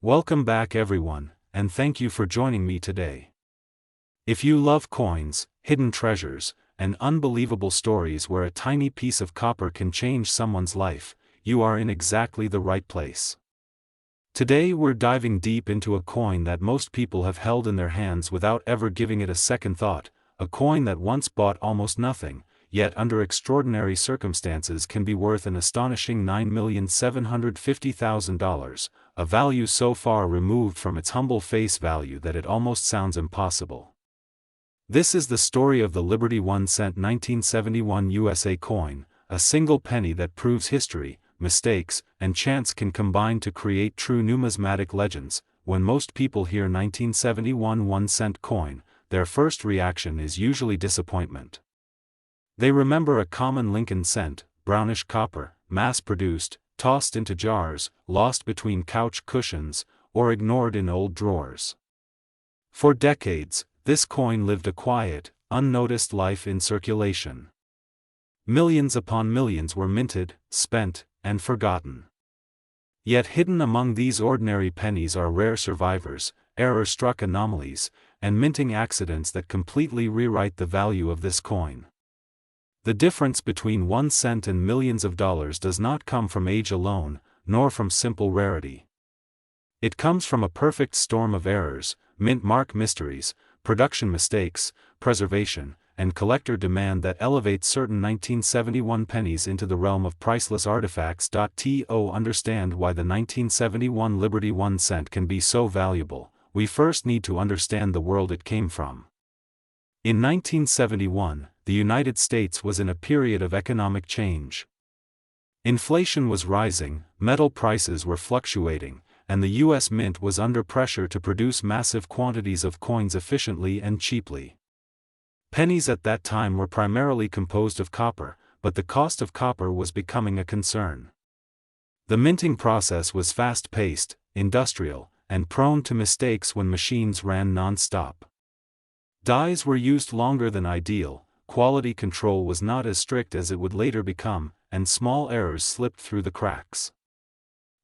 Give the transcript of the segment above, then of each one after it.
Welcome back everyone, and thank you for joining me today. If you love coins, hidden treasures, and unbelievable stories where a tiny piece of copper can change someone's life, you are in exactly the right place. Today we're diving deep into a coin that most people have held in their hands without ever giving it a second thought, a coin that once bought almost nothing, yet under extraordinary circumstances can be worth an astonishing $9,750,000, a value so far removed from its humble face value that it almost sounds impossible. This is the story of the Liberty 1 cent 1971 USA coin, a single penny that proves history, mistakes, and chance can combine to create true numismatic legends. When most people hear 1971 1-cent coin, their first reaction is usually disappointment. They remember a common Lincoln cent, brownish copper, mass-produced, tossed into jars, lost between couch cushions, or ignored in old drawers. For decades, this coin lived a quiet, unnoticed life in circulation. Millions upon millions were minted, spent, and forgotten. Yet hidden among these ordinary pennies are rare survivors, error-struck anomalies, and minting accidents that completely rewrite the value of this coin. The difference between 1 cent and millions of dollars does not come from age alone, nor from simple rarity. It comes from a perfect storm of errors, mint mark mysteries, production mistakes, preservation, and collector demand that elevate certain 1971 pennies into the realm of priceless artifacts. To understand why the 1971 Liberty 1 cent can be so valuable, we first need to understand the world it came from. In 1971, the United States was in a period of economic change. Inflation was rising, metal prices were fluctuating, and the U.S. Mint was under pressure to produce massive quantities of coins efficiently and cheaply. Pennies at that time were primarily composed of copper, but the cost of copper was becoming a concern. The minting process was fast-paced, industrial, and prone to mistakes when machines ran non-stop. Dies were used longer than ideal, quality control was not as strict as it would later become, and small errors slipped through the cracks.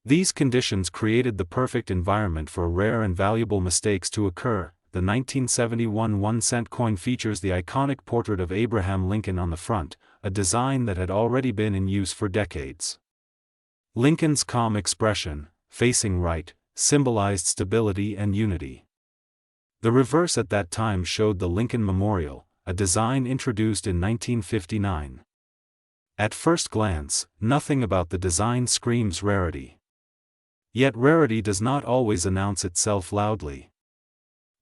These conditions created the perfect environment for rare and valuable mistakes to occur. The 1971 1-cent coin features the iconic portrait of Abraham Lincoln on the front, a design that had already been in use for decades. Lincoln's calm expression, facing right, symbolized stability and unity. The reverse at that time showed the Lincoln Memorial, a design introduced in 1959. At first glance, nothing about the design screams rarity. Yet rarity does not always announce itself loudly.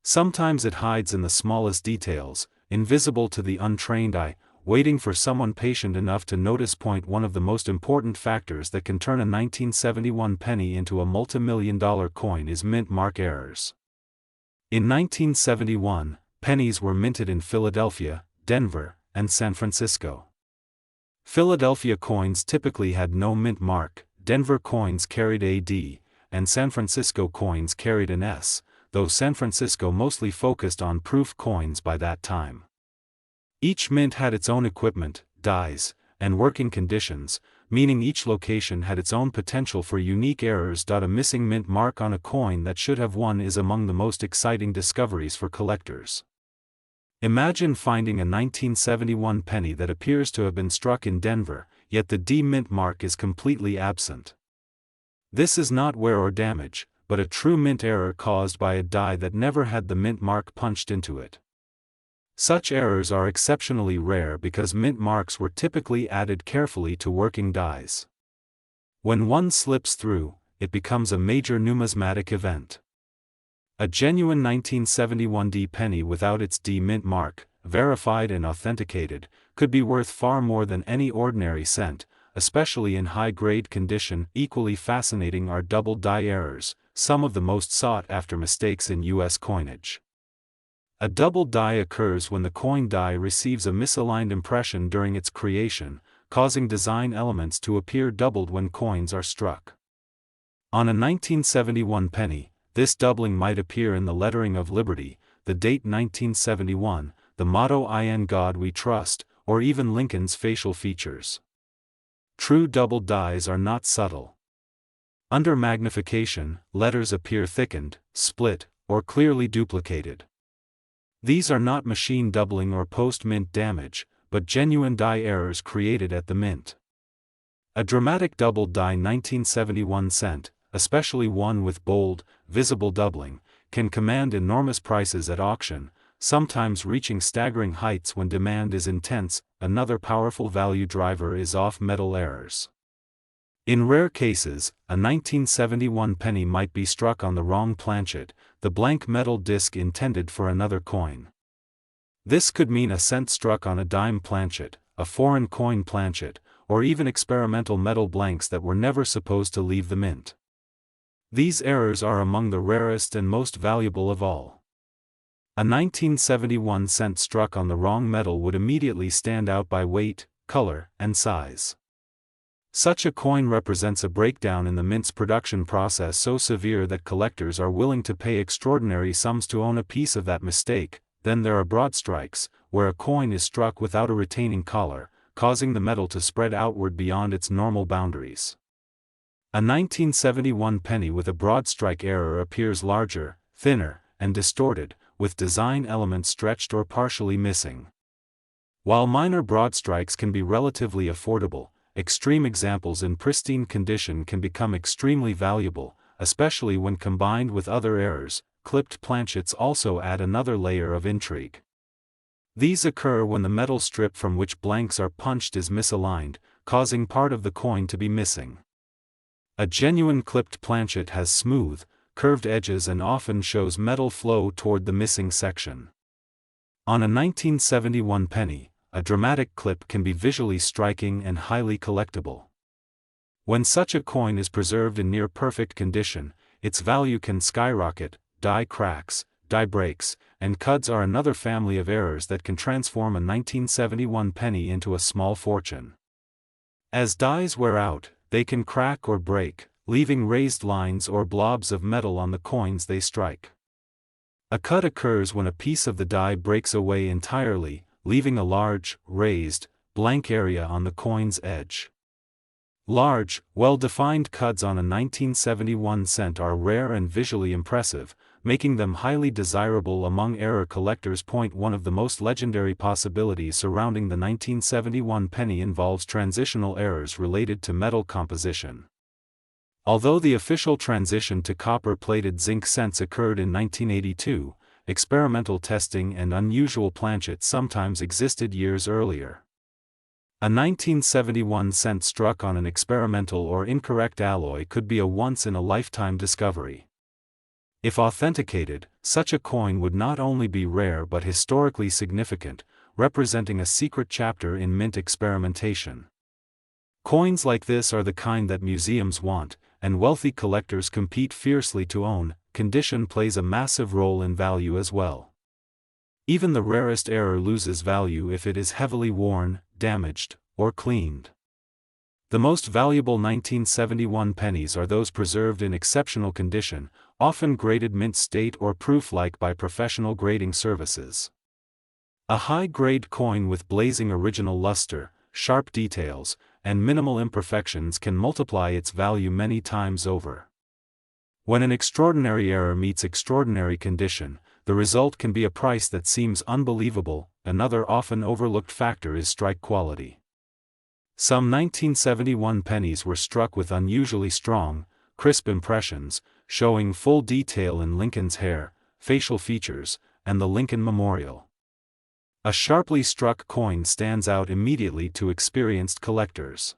Sometimes it hides in the smallest details, invisible to the untrained eye, waiting for someone patient enough to notice. One of the most important factors that can turn a 1971 penny into a multi-million-dollar coin is mint mark errors. In 1971, pennies were minted in Philadelphia, Denver, and San Francisco. Philadelphia coins typically had no mint mark, Denver coins carried a D, and San Francisco coins carried an S, though San Francisco mostly focused on proof coins by that time. Each mint had its own equipment, dies, and working conditions, meaning each location had its own potential for unique errors. A missing mint mark on a coin that should have won is among the most exciting discoveries for collectors. Imagine finding a 1971 penny that appears to have been struck in Denver, yet the D mint mark is completely absent. This is not wear or damage, but a true mint error caused by a die that never had the mint mark punched into it. Such errors are exceptionally rare because mint marks were typically added carefully to working dies. When one slips through, it becomes a major numismatic event. A genuine 1971 D penny without its D mint mark, verified and authenticated, could be worth far more than any ordinary cent, especially in high-grade condition. Equally fascinating are double die errors, some of the most sought-after mistakes in U.S. coinage. A double die occurs when the coin die receives a misaligned impression during its creation, causing design elements to appear doubled when coins are struck. On a 1971 penny, this doubling might appear in the lettering of Liberty, the date 1971, the motto "In God We Trust," or even Lincoln's facial features. True double dies are not subtle. Under magnification, letters appear thickened, split, or clearly duplicated. These are not machine doubling or post-mint damage, but genuine die errors created at the mint. A dramatic doubled die 1971 cent, especially one with bold, visible doubling, can command enormous prices at auction, sometimes reaching staggering heights when demand is intense. Another powerful value driver is off-metal errors. In rare cases, a 1971 penny might be struck on the wrong planchet, the blank metal disc intended for another coin. This could mean a cent struck on a dime planchet, a foreign coin planchet, or even experimental metal blanks that were never supposed to leave the mint. These errors are among the rarest and most valuable of all. A 1971 cent struck on the wrong metal would immediately stand out by weight, color, and size. Such a coin represents a breakdown in the mint's production process so severe that collectors are willing to pay extraordinary sums to own a piece of that mistake. Then there are broad strikes, where a coin is struck without a retaining collar, causing the metal to spread outward beyond its normal boundaries. A 1971 penny with a broad strike error appears larger, thinner, and distorted, with design elements stretched or partially missing. While minor broad strikes can be relatively affordable, extreme examples in pristine condition can become extremely valuable, especially when combined with other errors. Clipped planchets also add another layer of intrigue. These occur when the metal strip from which blanks are punched is misaligned, causing part of the coin to be missing. A genuine clipped planchet has smooth, curved edges and often shows metal flow toward the missing section. On a 1971 penny, a dramatic clip can be visually striking and highly collectible. When such a coin is preserved in near-perfect condition, its value can skyrocket. Die cracks, die breaks, and cuds are another family of errors that can transform a 1971 penny into a small fortune. As dies wear out, they can crack or break, leaving raised lines or blobs of metal on the coins they strike. A cut occurs when a piece of the die breaks away entirely, leaving a large, raised, blank area on the coin's edge. Large, well-defined cuds on a 1971 cent are rare and visually impressive, making them highly desirable among error collectors. One of the most legendary possibilities surrounding the 1971 penny involves transitional errors related to metal composition. Although the official transition to copper-plated zinc cents occurred in 1982, experimental testing and unusual planchets sometimes existed years earlier. A 1971 cent struck on an experimental or incorrect alloy could be a once-in-a-lifetime discovery. If authenticated, such a coin would not only be rare but historically significant, representing a secret chapter in mint experimentation. Coins like this are the kind that museums want, and wealthy collectors compete fiercely to own. Condition plays a massive role in value as well. Even the rarest error loses value if it is heavily worn, damaged, or cleaned. The most valuable 1971 pennies are those preserved in exceptional condition, often graded mint state or proof-like by professional grading services. A high-grade coin with blazing original luster, sharp details, and minimal imperfections can multiply its value many times over. When an extraordinary error meets extraordinary condition, the result can be a price that seems unbelievable. Another often overlooked factor is strike quality. Some 1971 pennies were struck with unusually strong, crisp impressions, showing full detail in Lincoln's hair, facial features, and the Lincoln Memorial. A sharply struck coin stands out immediately to experienced collectors.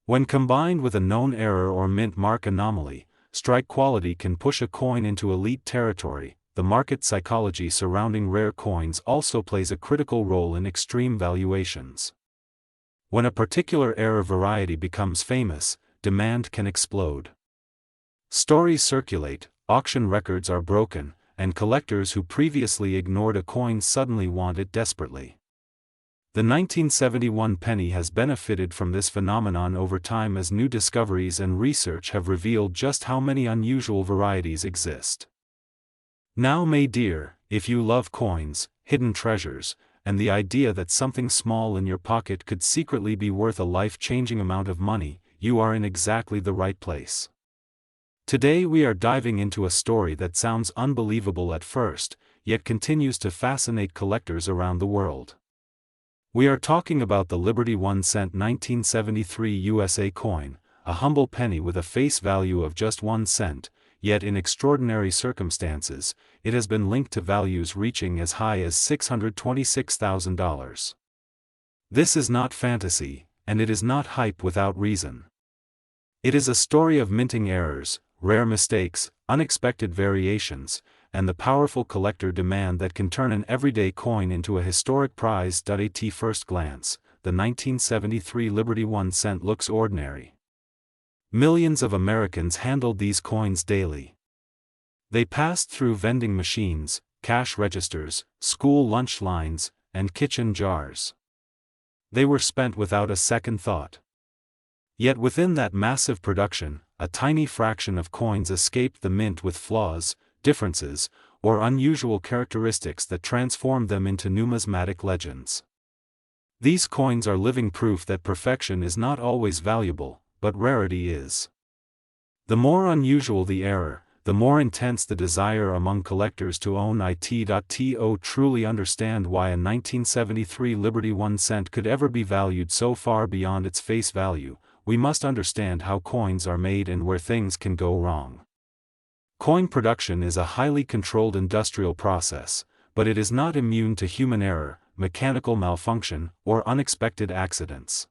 When combined with a known error or mint mark anomaly, strike quality can push a coin into elite territory. The market psychology surrounding rare coins also plays a critical role in extreme valuations. When a particular error variety becomes famous, demand can explode. Stories circulate, auction records are broken, and collectors who previously ignored a coin suddenly want it desperately. The 1971 penny has benefited from this phenomenon over time as new discoveries and research have revealed just how many unusual varieties exist. Now, my dear, if you love coins, hidden treasures, and the idea that something small in your pocket could secretly be worth a life-changing amount of money, you are in exactly the right place. Today we are diving into a story that sounds unbelievable at first, yet continues to fascinate collectors around the world. We are talking about the Liberty 1 cent 1973 USA coin, a humble penny with a face value of just 1 cent, yet in extraordinary circumstances, it has been linked to values reaching as high as $626,000. This is not fantasy, and it is not hype without reason. It is a story of minting errors, rare mistakes, unexpected variations, and the powerful collector demand that can turn an everyday coin into a historic prize. At first glance, the 1973 Liberty 1 cent looks ordinary. Millions of Americans handled these coins daily. They passed through vending machines, cash registers, school lunch lines, and kitchen jars. They were spent without a second thought. Yet within that massive production, a tiny fraction of coins escaped the mint with flaws, differences, or unusual characteristics that transformed them into numismatic legends. These coins are living proof that perfection is not always valuable, but rarity is. The more unusual the error, the more intense the desire among collectors to own it. To truly understand why a 1973 Liberty 1 cent could ever be valued so far beyond its face value, we must understand how coins are made and where things can go wrong. Coin production is a highly controlled industrial process, but it is not immune to human error, mechanical malfunction, or unexpected accidents.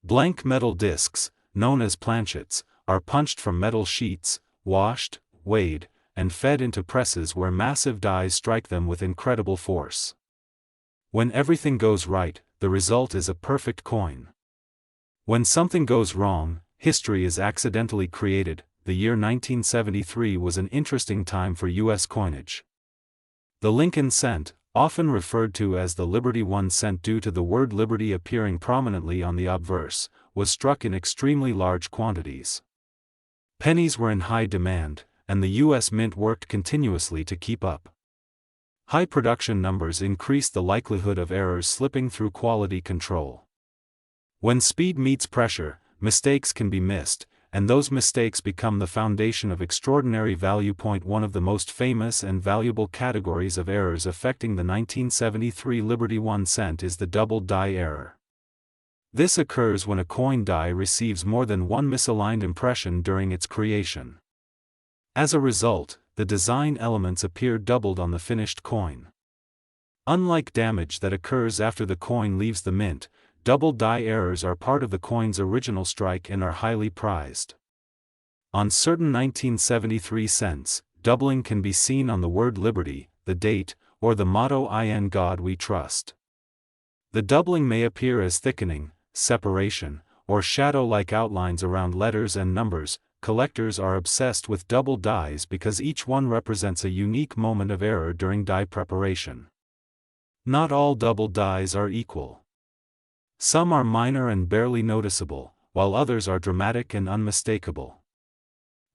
Blank metal discs, known as planchets, are punched from metal sheets, washed, weighed, and fed into presses where massive dies strike them with incredible force. When everything goes right, the result is a perfect coin. When something goes wrong, history is accidentally created. The year 1973 was an interesting time for U.S. coinage. The Lincoln cent, often referred to as the Liberty 1 cent due to the word liberty appearing prominently on the obverse, was struck in extremely large quantities. Pennies were in high demand, and the U.S. Mint worked continuously to keep up. High production numbers increased the likelihood of errors slipping through quality control. When speed meets pressure, mistakes can be missed, and those mistakes become the foundation of extraordinary value. One of the most famous and valuable categories of errors affecting the 1973 Liberty 1 cent is the double die error. This occurs when a coin die receives more than one misaligned impression during its creation. As a result, the design elements appear doubled on the finished coin. Unlike damage that occurs after the coin leaves the mint, double die errors are part of the coin's original strike and are highly prized. On certain 1973 cents, doubling can be seen on the word Liberty, the date, or the motto "In God We Trust." The doubling may appear as thickening, separation, or shadow-like outlines around letters and numbers. Collectors are obsessed with double dies because each one represents a unique moment of error during die preparation. Not all double dies are equal. Some are minor and barely noticeable, while others are dramatic and unmistakable.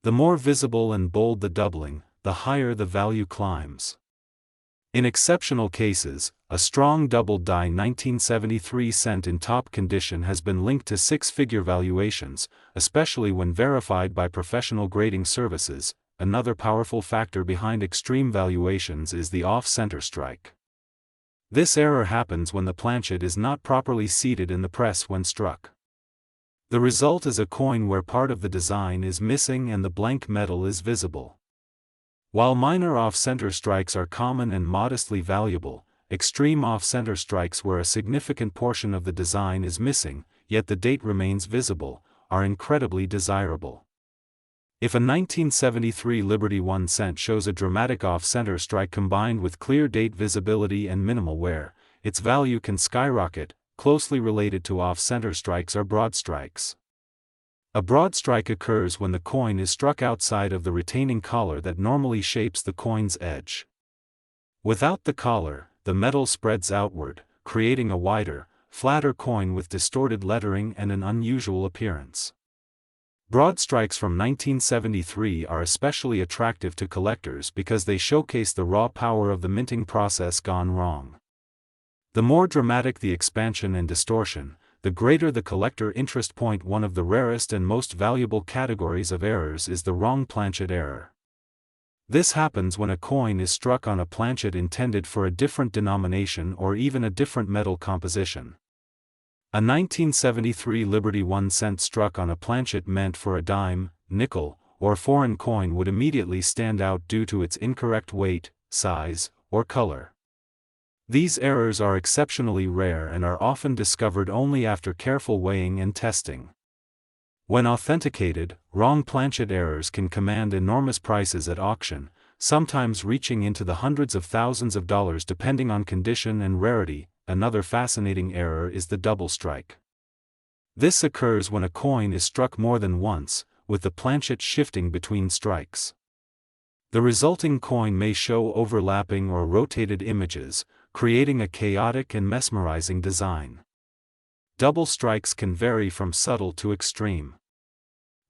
The more visible and bold the doubling, the higher the value climbs. In exceptional cases, a strong double die 1973 cent in top condition has been linked to six-figure valuations, especially when verified by professional grading services. Another powerful factor behind extreme valuations is the off-center strike. This error happens when the planchet is not properly seated in the press when struck. The result is a coin where part of the design is missing and the blank metal is visible. While minor off-center strikes are common and modestly valuable, extreme off-center strikes where a significant portion of the design is missing, yet the date remains visible, are incredibly desirable. If a 1973 Liberty 1 cent shows a dramatic off-center strike combined with clear date visibility and minimal wear, its value can skyrocket. Closely related to off-center strikes are broad strikes. A broad strike occurs when the coin is struck outside of the retaining collar that normally shapes the coin's edge. Without the collar, the metal spreads outward, creating a wider, flatter coin with distorted lettering and an unusual appearance. Broad strikes from 1973 are especially attractive to collectors because they showcase the raw power of the minting process gone wrong. The more dramatic the expansion and distortion, the greater the collector interest point. One of the rarest and most valuable categories of errors is the wrong planchet error. This happens when a coin is struck on a planchet intended for a different denomination or even a different metal composition. A 1973 Liberty 1 cent struck on a planchet meant for a dime, nickel, or foreign coin would immediately stand out due to its incorrect weight, size, or color. These errors are exceptionally rare and are often discovered only after careful weighing and testing. When authenticated, wrong planchet errors can command enormous prices at auction, sometimes reaching into the hundreds of thousands of dollars depending on condition and rarity. Another fascinating error is the double strike. This occurs when a coin is struck more than once, with the planchet shifting between strikes. The resulting coin may show overlapping or rotated images, creating a chaotic and mesmerizing design. Double strikes can vary from subtle to extreme.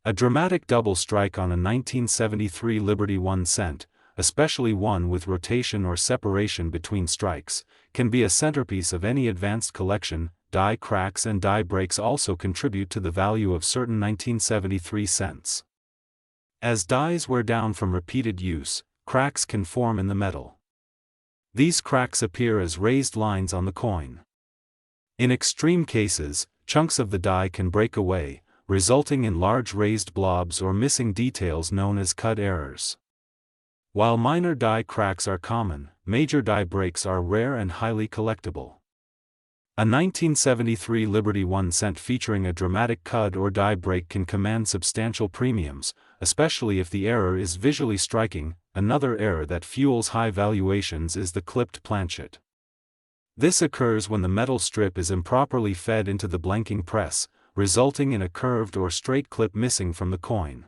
A dramatic double strike on a 1973 Liberty 1 cent, especially one with rotation or separation between strikes, can be a centerpiece of any advanced collection. Die cracks and die breaks also contribute to the value of certain 1973 cents. As dies wear down from repeated use, cracks can form in the metal. These cracks appear as raised lines on the coin. In extreme cases, chunks of the die can break away, resulting in large raised blobs or missing details known as cut errors. While minor die cracks are common, major die breaks are rare and highly collectible. A 1973 Liberty 1 cent featuring a dramatic cut or die break can command substantial premiums, especially if the error is visually striking. Another error that fuels high valuations is the clipped planchet. This occurs when the metal strip is improperly fed into the blanking press, resulting in a curved or straight clip missing from the coin.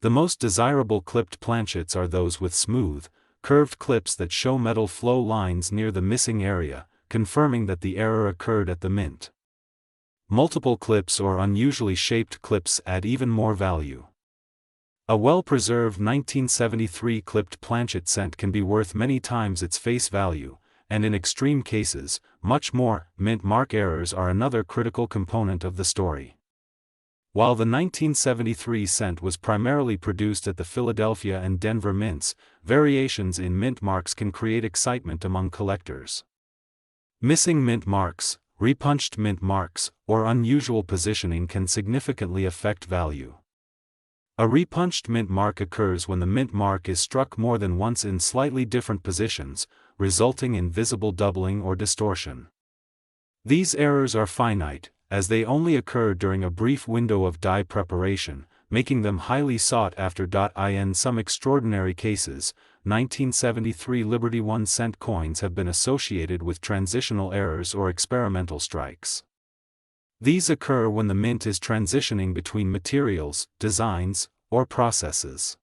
The most desirable clipped planchets are those with smooth, curved clips that show metal flow lines near the missing area, confirming that the error occurred at the mint. Multiple clips or unusually shaped clips add even more value. A well-preserved 1973 clipped planchet cent can be worth many times its face value, and in extreme cases, much more. Mint mark errors are another critical component of the story. While the 1973 cent was primarily produced at the Philadelphia and Denver mints, variations in mint marks can create excitement among collectors. Missing mint marks, repunched mint marks, or unusual positioning can significantly affect value. A repunched mint mark occurs when the mint mark is struck more than once in slightly different positions, resulting in visible doubling or distortion. These errors are finite, as they only occur during a brief window of die preparation, making them highly sought after. In some extraordinary cases, 1973 Liberty 1 cent coins have been associated with transitional errors or experimental strikes. These occur when the mint is transitioning between materials, designs, or processes.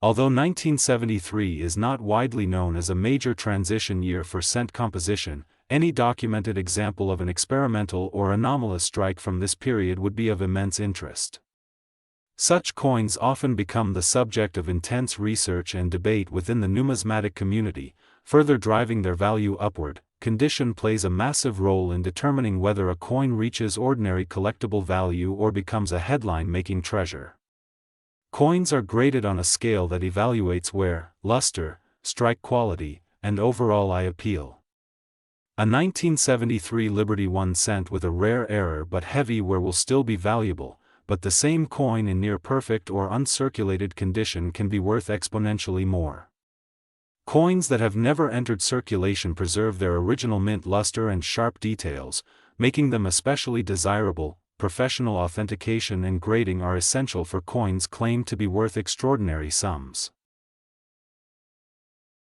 Although 1973 is not widely known as a major transition year for cent composition, any documented example of an experimental or anomalous strike from this period would be of immense interest. Such coins often become the subject of intense research and debate within the numismatic community, further driving their value upward. Condition plays a massive role in determining whether a coin reaches ordinary collectible value or becomes a headline-making treasure. Coins are graded on a scale that evaluates wear, luster, strike quality, and overall eye appeal. A 1973 Liberty 1 cent with a rare error but heavy wear will still be valuable, but the same coin in near-perfect or uncirculated condition can be worth exponentially more. Coins that have never entered circulation preserve their original mint luster and sharp details, making them especially desirable. Professional authentication and grading are essential for coins claimed to be worth extraordinary sums.